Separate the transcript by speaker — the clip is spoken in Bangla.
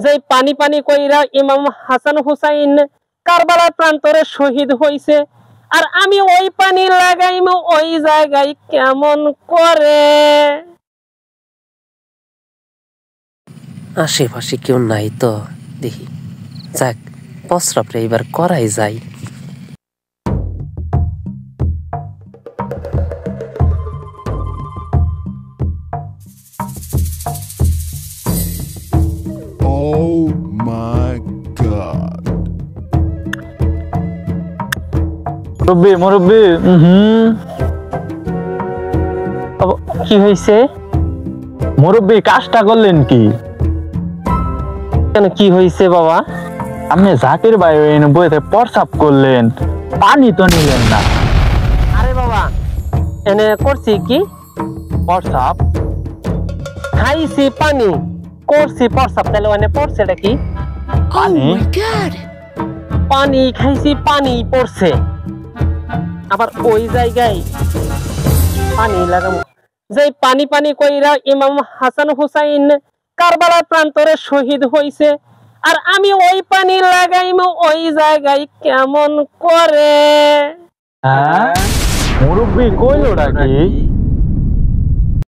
Speaker 1: যে পানি পানি কইরা ইমাম হাসান হুসাইন কারবালার প্রান্তরে শহীদ হইছে, আর আমি ওই পানি লাগাইম ওই জায়গায় কেমন করে?
Speaker 2: আশেপাশে কেউ নাই তো, দেখি যাক প্রস্রাবটা এবার করাই যায়।
Speaker 3: Oh my god.
Speaker 4: মুরব্বি
Speaker 1: কি হয়েছে?
Speaker 4: মুরব্বি কাজটা করলেন কি?
Speaker 1: কেন কি হয়েছে বাবা?
Speaker 4: আপনি জাকির ভাই বইতে প্রস্রাব করলেন, পানি তো নিলেন না।
Speaker 1: আরে বাবা এনে করছি কি?
Speaker 4: প্রস্রাব
Speaker 1: খাইছি পানি, করছি প্রস্রাব, তাহলে এনে পড়ছে এটা কি?
Speaker 4: পানি?
Speaker 1: পানি খাইছি, পানি পড়ছে, আবার ওই জায়গায় পানি লাগাবো। যে পানি পানি কইরা ইমাম হাসান হুসাইন কারবালার প্রান্তরে শহীদ হইছে, আর আমি ওই পানি লাগাইম ওই জায়গায় কেমন করে?
Speaker 4: হ্যাঁ মুরব্বি কইল নাকি?